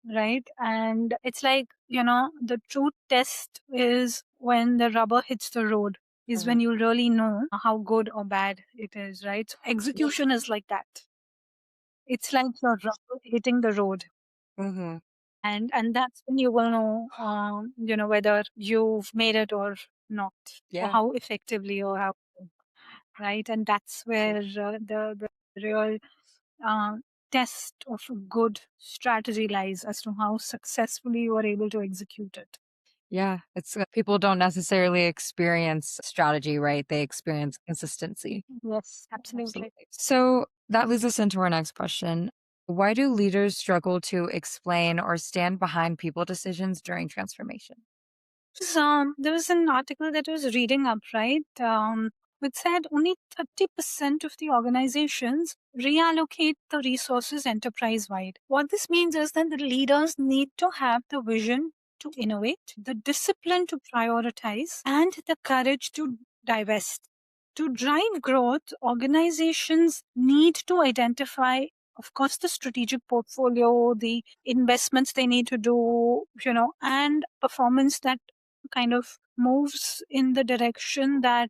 Right. And it's like, the true test is when the rubber hits the road, is Mm-hmm. when you really know how good or bad it is, right? So execution is like that. It's like your rubber hitting the road. Mm-hmm. And that's when you will know, whether you've made it or not, or Yeah. how effectively or how, right? And that's where the real uh, test of a good strategy lies, as to how successfully you are able to execute it. Yeah, it's people don't necessarily experience strategy, right? They experience consistency. Yes, absolutely. So that leads us into our next question. Why do leaders struggle to explain or stand behind people decisions during transformation? There was an article that I was reading up, right? Which said only 30% of the organizations reallocate the resources enterprise wide. What this means is that the leaders need to have the vision to innovate, the discipline to prioritize, and the courage to divest. To drive growth, organizations need to identify, of course, the strategic portfolio, the investments they need to do, and performance that kind of moves in the direction that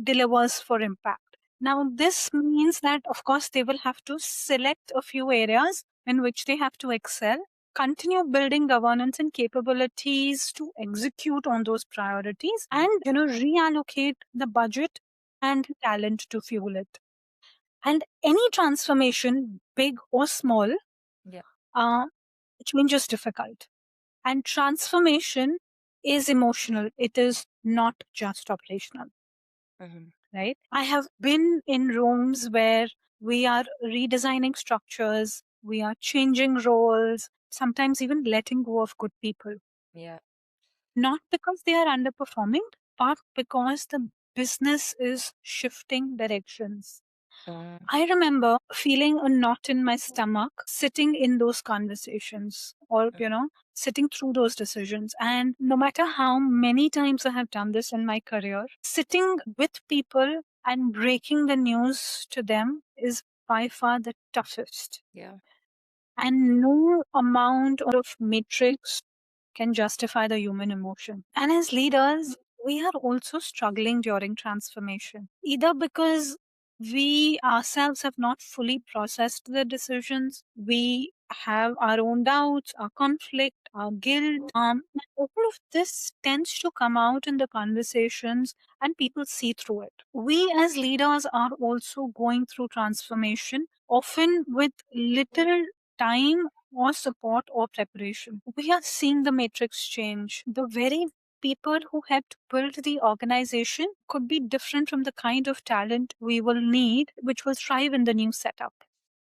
delivers for impact. Now, this means that, of course, they will have to select a few areas in which they have to excel, continue building governance and capabilities to execute on those priorities, and reallocate the budget and talent to fuel it. And any transformation, big or small, Yeah. uh, change is difficult. And transformation is emotional. It is not just operational, Hmm. right? I have been in rooms where we are redesigning structures, we are changing roles, sometimes even letting go of good people. Yeah. Not because they are underperforming, but because the business is shifting directions. Uh, I remember feeling a knot in my stomach sitting in those conversations or, sitting through those decisions. And no matter how many times I have done this in my career, sitting with people and breaking the news to them is by far the toughest. yeah. And no amount of matrix can justify the human emotion. And as leaders, we are also struggling during transformation, either because we ourselves have not fully processed the decisions, we have our own doubts, our conflict, our guilt. All of this tends to come out in the conversations and people see through it. We as leaders are also going through transformation, often with little time or support or preparation. We are seeing the matrix change. The very people who helped build the organization could be different from the kind of talent we will need, which will thrive in the new setup.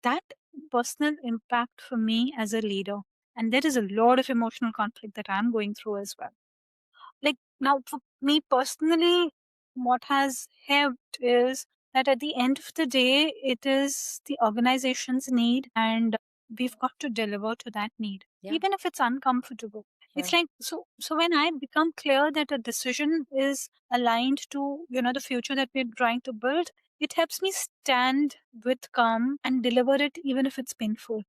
That personal impact for me as a leader. And there is a lot of emotional conflict that I'm going through as well. Like now, for me personally, what has helped is that at the end of the day, it is the organization's need, and we've got to deliver to that need, Yeah. even if it's uncomfortable. It's Right. like so when I become clear that a decision is aligned to the future that we're trying to build, it helps me stand with calm and deliver it even if it's painful.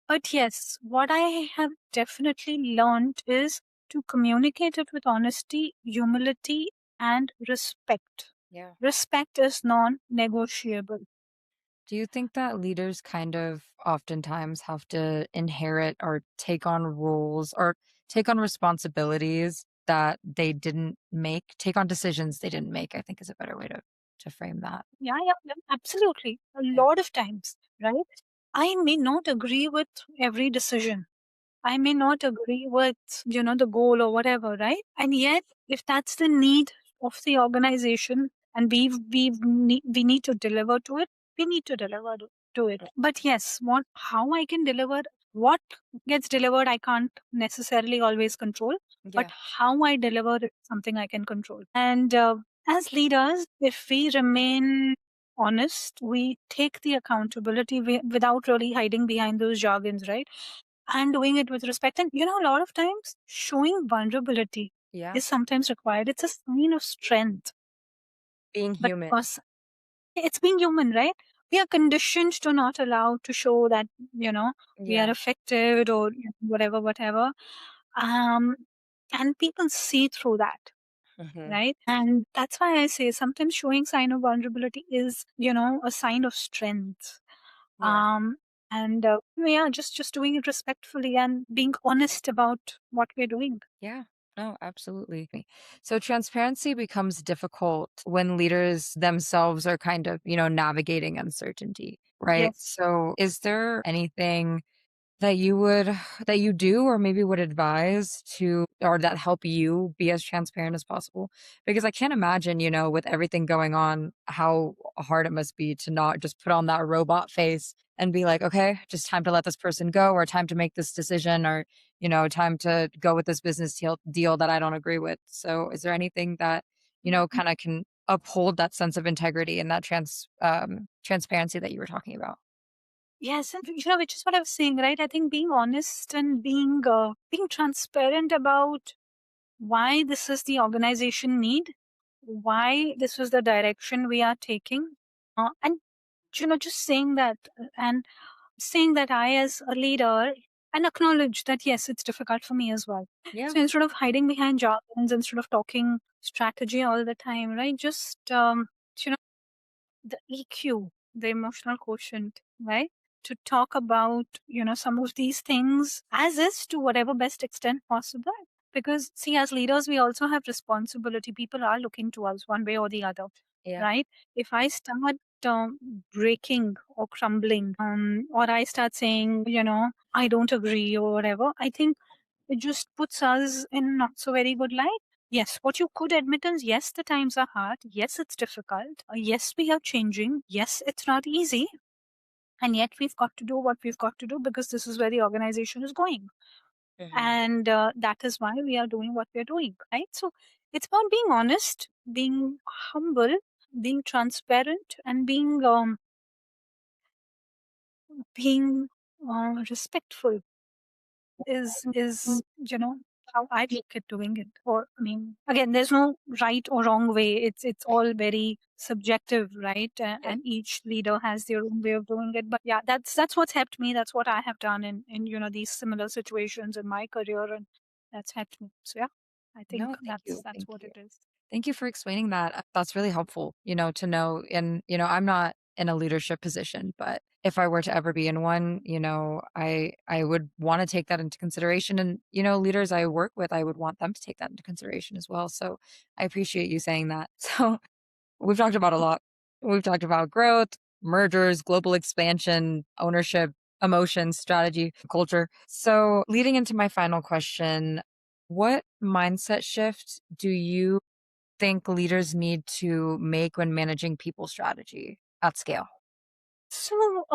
But yes, what I have definitely learned is to communicate it with honesty, humility, and respect. Yeah. Respect is non negotiable. Do you think that leaders kind of oftentimes have to inherit or take on roles or take on responsibilities that they didn't make, take on decisions they didn't make, I think is a better way to frame that. Yeah, yeah, yeah, absolutely. A Yeah. lot of times, right? I may not agree with every decision. I may not agree with, the goal or whatever, right? And yet, if that's the need of the organization and we need to deliver to it, we need to deliver to it. But yes, how I can deliver, what gets delivered, I can't necessarily always control, but Yeah. how I deliver is something I can control. And as leaders, if we remain honest, we take the accountability without really hiding behind those jargons, right? And doing it with respect. And a lot of times showing vulnerability Yeah. is sometimes required. It's a sign of strength. Being But human. because it's being human, right? We are conditioned to not allow to show that, we are Yeah. affected or whatever, whatever. Um, and people see through that, Hmm. right? And that's why I say sometimes showing sign of vulnerability is, a sign of strength. Yeah. um and yeah, just doing it respectfully and being honest about what we're doing. Yeah. No, absolutely. So transparency becomes difficult when leaders themselves are kind of, navigating uncertainty, right? Yes. So is there anything that you would that you do or maybe would advise to or that help you be as transparent as possible? Because I can't imagine, with everything going on, how hard it must be to not just put on that robot face and be like, okay, just time to let this person go or time to make this decision or, time to go with this business deal that I don't agree with. So is there anything that, kind of can uphold that sense of integrity and that transparency that you were talking about? Yes, and which is what I was saying, right? I think being honest and being transparent about why this is the organization need, why this is the direction we are taking, and just saying that, and saying that I, as a leader, and acknowledge that yes, it's difficult for me as well. Yeah. So instead of hiding behind jargons, instead of talking strategy all the time, right? Just you know, the EQ, the emotional quotient, right? To talk about some of these things as is to whatever best extent possible. Because see, as leaders, we also have responsibility. People are looking to us one way or the other, Yeah. right? If I start breaking or crumbling, or I start saying, I don't agree or whatever, I think it just puts us in not so very good light. Yes, what you could admit is yes, the times are hard. Yes, it's difficult. Yes, we are changing. Yes, it's not easy. And yet we've got to do what we've got to do because this is where the organization is going. And that is why we are doing what we're doing, right? So it's about being honest, being humble, being transparent, and being respectful is how I look at doing it. Or I mean, again, there's no right or wrong way. It's all very subjective, right? And each leader has their own way of doing it. But yeah, that's what's helped me. That's what I have done in these similar situations in my career, and that's helped me. So yeah, I think No, thank you. that's Thank what you. it is. Thank you for explaining that. That's really helpful, to know. And, I'm not in a leadership position, but if I were to ever be in one, I would want to take that into consideration. And, leaders I work with, I would want them to take that into consideration as well. So I appreciate you saying that. So we've talked about a lot. We've talked about growth, mergers, global expansion, ownership, emotions, strategy, culture. So leading into my final question, what mindset shift do you think leaders need to make when managing people strategy at scale? So,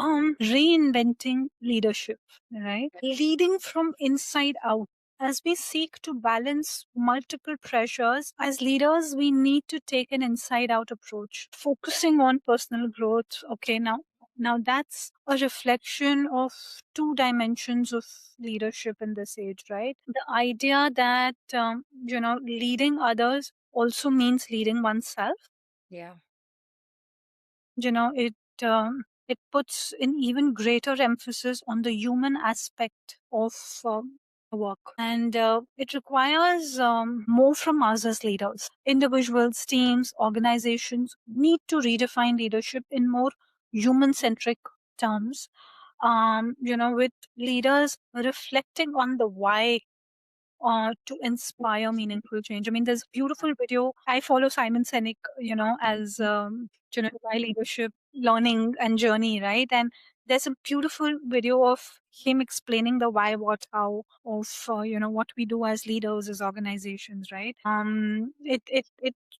reinventing leadership, right? Leading from inside out. As we seek to balance multiple pressures, as leaders, we need to take an inside out approach, focusing on personal growth. Okay, now that's a reflection of two dimensions of leadership in this age, right? The idea that, leading others also means leading oneself. Yeah. It puts an even greater emphasis on the human aspect of work, and it requires more from us as leaders. Individuals, teams, organizations need to redefine leadership in more human centric terms, with leaders reflecting on the why to inspire meaningful change. I mean, there's a beautiful video. I follow Simon Sinek, as my leadership learning and journey, right? And there's a beautiful video of him explaining the why, what, how of what we do as leaders, as organizations, right? It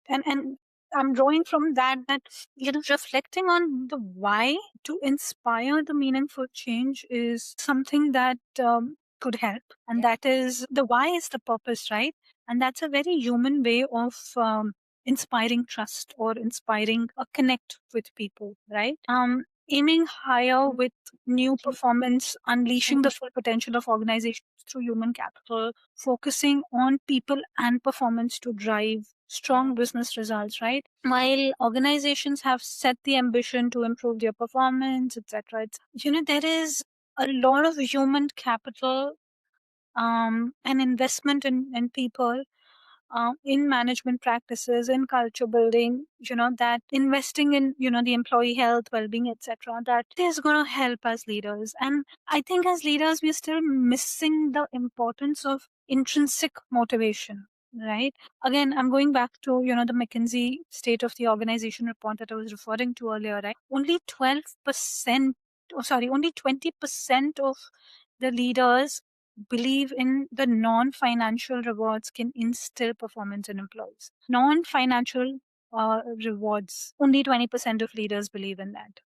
and I'm drawing from that reflecting on the why to inspire the meaningful change is something that could help. And that is the why is the purpose, right? And that's a very human way of inspiring trust or inspiring a connect with people, right? Aiming higher with new performance, unleashing the full potential of organizations through human capital, focusing on people and performance to drive strong business results, right? While organizations have set the ambition to improve their performance, etc., there is a lot of human capital and investment in people, in management practices, in culture building, that investing in, the employee health, well-being, etc., that is going to help as leaders. And I think as leaders, we're still missing the importance of intrinsic motivation. Right. Again, I'm going back to, the McKinsey State of the Organization report that I was referring to earlier, right? Only 12%, only 20% of the leaders believe in the non-financial rewards can instill performance in employees. Non-financial rewards, only 20% of leaders believe in that.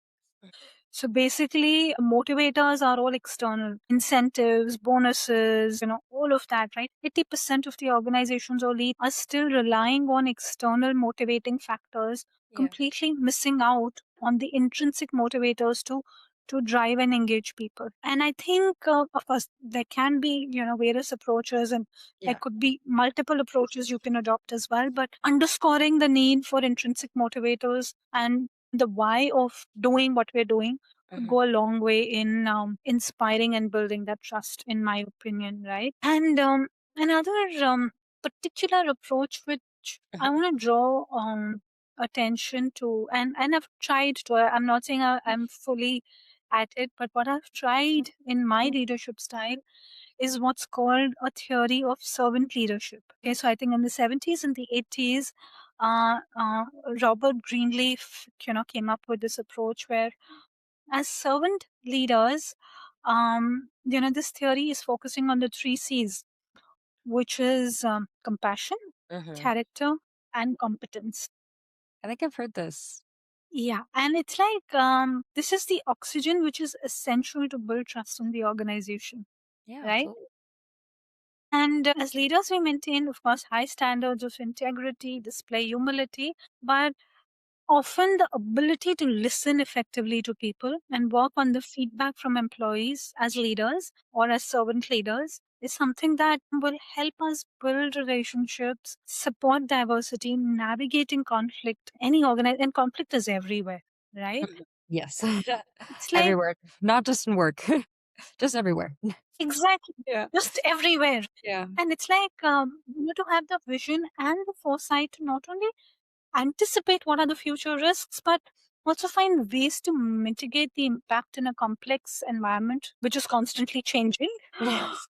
So basically, motivators are all external incentives, bonuses, all of that, right? 80% of the organizations or lead are still relying on external motivating factors, completely missing out on the intrinsic motivators to drive and engage people. And I think, of course, there can be, various approaches, and there could be multiple approaches you can adopt as well. But underscoring the need for intrinsic motivators and the why of doing what we're doing would go a long way in inspiring and building that trust, in my opinion, right? And another particular approach which I want to draw attention to, and I've tried to. I'm not saying I'm fully at it, but what I've tried in my leadership style is what's called a theory of servant leadership. Okay, so I think in the 70s and the 80s, uh, uh, Robert Greenleaf, came up with this approach where, as servant leaders, this theory is focusing on the three C's, which is compassion, character, and competence. I think I've heard this. Yeah, and it's like this is the oxygen which is essential to build trust in the organization, Yeah, right? absolutely. And as leaders, we maintain, of course, high standards of integrity, display humility, but often the ability to listen effectively to people and work on the feedback from employees as leaders or as servant leaders is something that will help us build relationships, support diversity, navigating conflict. And conflict is everywhere, right? Yes. It's like Everywhere, not just in work, just everywhere. exactly Yeah. just everywhere. Yeah. And it's like to have the vision and the foresight to not only anticipate what are the future risks, but also find ways to mitigate the impact in a complex environment, which is constantly changing. Yes.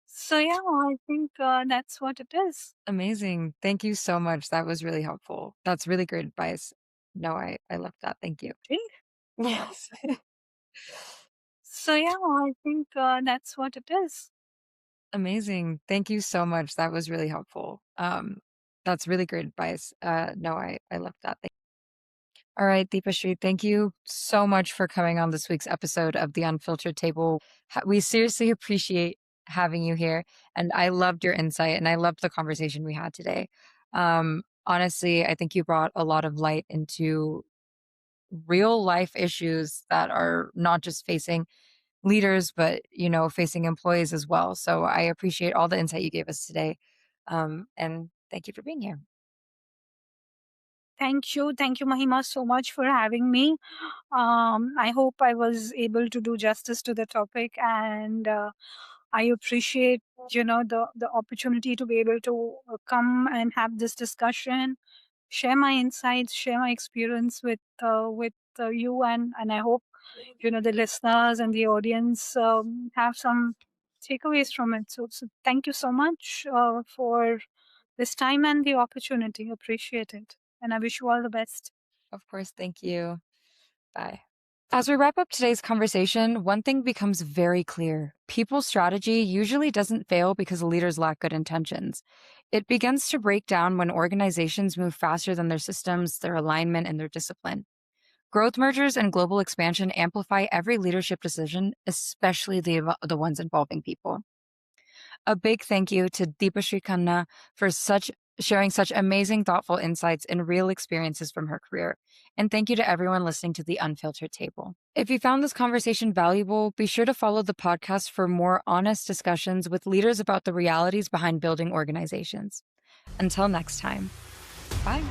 So yeah, I think that's what it is. Amazing. Thank you so much. That was really helpful. That's really great advice. No, I love that. Thank you. Yes. So yeah, I think that's what it is. Amazing. Thank you so much. That was really helpful. That's really great advice. No, I love that. All right, Deepashree, thank you so much for coming on this week's episode of the Unfiltered Table. We seriously appreciate having you here, and I loved your insight, and I loved the conversation we had today. Honestly, I think you brought a lot of light into real life issues that are not just facing leaders, but facing employees as well. So I appreciate all the insight you gave us today, and thank you for being here. Thank you. Thank you, Mahima, so much for having me. I hope I was able to do justice to the topic, and I appreciate the opportunity to be able to come and have this discussion, share my insights, share my experience with you, and I hope the listeners and the audience have some takeaways from it. So thank you so much for this time and the opportunity. Appreciate it, and I wish you all the best. Of course, thank you. Bye. As we wrap up today's conversation, one thing becomes very clear. People's strategy usually doesn't fail because leaders lack good intentions. It begins to break down when organizations move faster than their systems, their alignment, and their discipline. Growth mergers and global expansion amplify every leadership decision, especially the ones involving people. A big thank you to Dipashree Khanna for sharing such amazing, thoughtful insights and real experiences from her career. And thank you to everyone listening to the Unfiltered Table. If you found this conversation valuable, be sure to follow the podcast for more honest discussions with leaders about the realities behind building organizations. Until next time, bye.